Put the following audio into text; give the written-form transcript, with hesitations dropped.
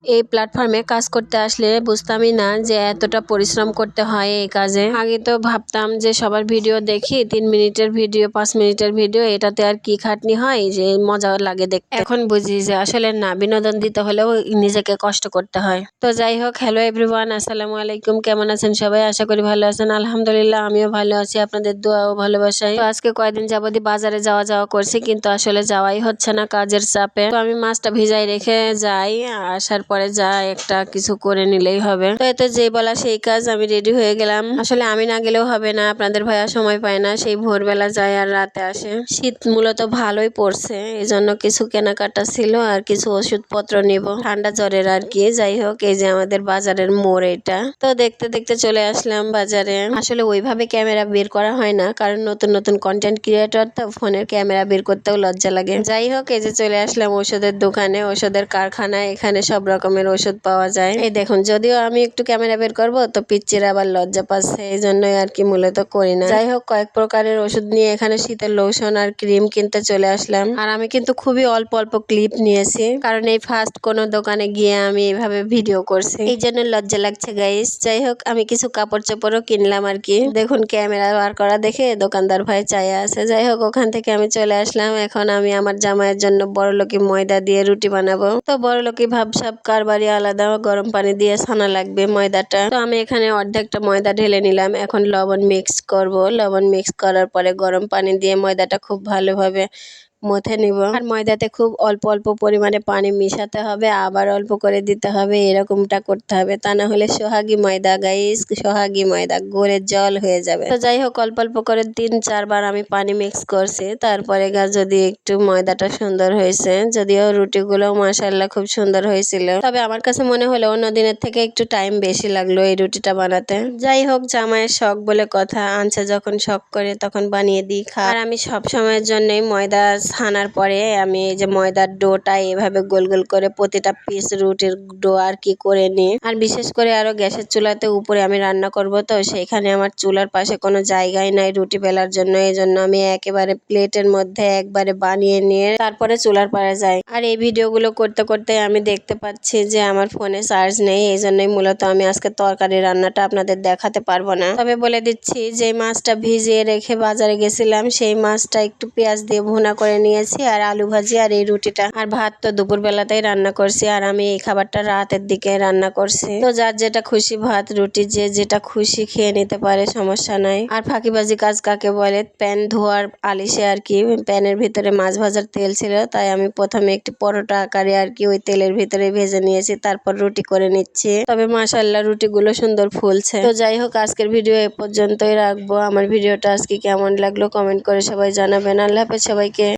এই প্ল্যাটফর্মে কাজ করতে আসলে বুঝতামই না যে এতটা পরিশ্রম করতে হয় এই কাজে। আগে তো ভাবতাম যে সবার ভিডিও দেখি 3 মিনিটের ভিডিও 5 মিনিটের ভিডিও, এটাতে আর কি খাটনি হয় যে মজা লাগে দেখতে। এখন বুঝি যে আসলে না, বিনোদন দিতে হলেও নিজেকে কষ্ট করতে হয়। তো যাই হোক, হ্যালো এভরিওয়ান, আসসালামু আলাইকুম। কেমন আছেন সবাই? আশা করি ভালো আছেন। আলহামদুলিল্লাহ আমিও ভালো আছি, আপনাদের দোয়া ও ভালোবাসায়। তো আজকে কয়েকদিন যাবতই বাজারে যাওয়া করছি, কিন্তু আসলে যাওয়াই হচ্ছে না কাজের চাপে। তো আমি মাছটা ভিজাই রেখে যাই, আসার পরে যা একটা কিছু করে নিলেই হবে। তো এতে যে বলা সেই কাজ, আমি রেডি হয়ে গেলাম। আসলে আমি না গেলেও হবে না, আপনাদের ভাইয়া সময় পায় না, সেই ভোরবেলা যায় আর রাতে আসে। শীত মূলত ভালোই পড়ছে, এই জন্য কিছু কেনাকাটা ছিল আর কিছু ওষুধপত্র নিব ঠান্ডা জ্বরের আর কি। যাই হোক, এই যে আমাদের বাজারের মোড় এটা। তো দেখতে দেখতে চলে আসলাম বাজারে। আসলে ওইভাবে ক্যামেরা বের করা হয় না, কারণ নতুন নতুন কন্টেন্ট ক্রিয়েটর তো, ফোনের ক্যামেরা বের করতেও লজ্জা লাগে। যাই হোক, এই যে চলে আসলাম ওষুধের দোকানে, ওষুধের কারখানায়। এখানে সব রকমের ওষুধ পাওয়া যায়। এই দেখুন, যদিও আমি একটু ক্যামেরা বের করব তো পিচ্চির আবার লজ্জা পাচ্ছে, এই জন্যই আর কি মূলত করি না। যাই হোক, কয়েক প্রকারের ওষুধ নিয়ে এখানে শীতের লোশন আর ক্রিম কিনতে চলে আসলাম। আর আমি কিন্তু খুবই অল্প অল্প ক্লিপ নিয়েছি, কারণ এই ফার্স্ট কোনো দোকানে গিয়ে আমি এইভাবে ভিডিও করছি, এই জন্য লজ্জা লাগছে গাইস। যাই হোক, আমি কিছু কাপড় চোপড়ও কিনলাম আর কি। দেখুন, ক্যামেরা বার করা দেখে দোকানদার ভাই চাইয়া আছে। যাই হোক, ওখান থেকে আমি চলে আসলাম। এখন আমি আমার জামাইয়ের জন্য বড়লোকি ময়দা দিয়ে রুটি বানাবো। তো বড়লোকি ভাবসাব কারবারই আলাদা, গরম পানি দিয়ে ছানা লাগবে ময়দাটা। তো আমি এখানে অর্ধেকটা ময়দা ঢেলে নিলাম। এখন লবণ মিক্স করব। লবণ মিক্স করার পরে গরম পানি দিয়ে ময়দাটা খুব ভালোভাবে মথে নিব। আর ময়দাতে খুব অল্প অল্প পরিমাণে পানি মিশাতে হবে, আবার অল্প করে দিতে হবে, এরকমটা করতে হবে। তা না হলে সোহাগী ময়দা গাইস, সোহাগী ময়দা গলে জল হয়ে যাবে। তো যাই হোক, অল্প অল্প করে 3-4 বার আমি পানি মিক্স করছি। তারপরে যদি একটু ময়দাটা সুন্দর হয়েছে, যদিও রুটিগুলো মাশাআল্লাহ খুব সুন্দর হয়েছিল, তবে আমার কাছে মনে হলো অন্য দিনের থেকে একটু টাইম বেশি লাগলো এই রুটিটা বানাতে। যাই হোক, জামাইয়ের শখ বলে কথা, আনছে যখন শখ করে তখন বানিয়ে দিই খা। আর আমি সব সময়ের জন্যই ময়দা ছানার পরে আমি এই যে ময়দার ডোটা এভাবে গোল গোল করে প্রতিটা পিস রুটির ডো আর কি করে নিই। আর বিশেষ করে আরো গ্যাসের চুলাতে উপরে আমি রান্না করব, তো সেইখানে আমার চুলার পাশে কোনো জায়গায় নাই রুটি বেলার জন্য। এই জন্য আমি একেবারে প্লেটের মধ্যে একবারে বানিয়ে নিয়ে তারপরে চুলার পাড়ে যাই। আর এই ভিডিওগুলো করতে করতে আমি দেখতে পাচ্ছি যে আমার ফোনে চার্জ নেই, এই জন্যই মূলত আমি আজকে তরকারি রান্নাটা আপনাদের দেখাতে পারবো না। তবে বলে দিচ্ছি, যে মাছটা ভিজিয়ে রেখে বাজারে গেছিলাম, সেই মাছটা একটু পেঁয়াজ দিয়ে ভুনা করে নিয়েছি, আর আলু ভাজি আর এই রুটিটা। আর ভাত তো দুপুর বেলাতেই রান্না করছি, আর আমি এই খাবারটা রাতের দিকে রান্না করছি। তো যার যেটা খুশি, ভাত রুটি যে যেটা খুশি খেয়ে নিতে পারে, সমস্যা নাই। আর ফাঁকিবাজি কাজ কাকে বলে, প্যান ধোয়ার আলিশে আর কি প্যানের ভিতরে মাছ ভাজার তেল ছিল, তাই আমি প্রথমে একটি পরোটা আকারে আর কি ওই তেলের ভিতরে ভেজে নিয়েছি, তারপর রুটি করে নিচ্ছি। তবে মাশাআল্লাহ রুটিগুলো সুন্দর ফুলছে। তো যাই হোক, আজকের ভিডিও এ পর্যন্তই রাখবো। আমার ভিডিওটা আজকে কেমন লাগলো কমেন্ট করে সবাই জানাবেন। আল্লাহ হাফেজ সবাইকে।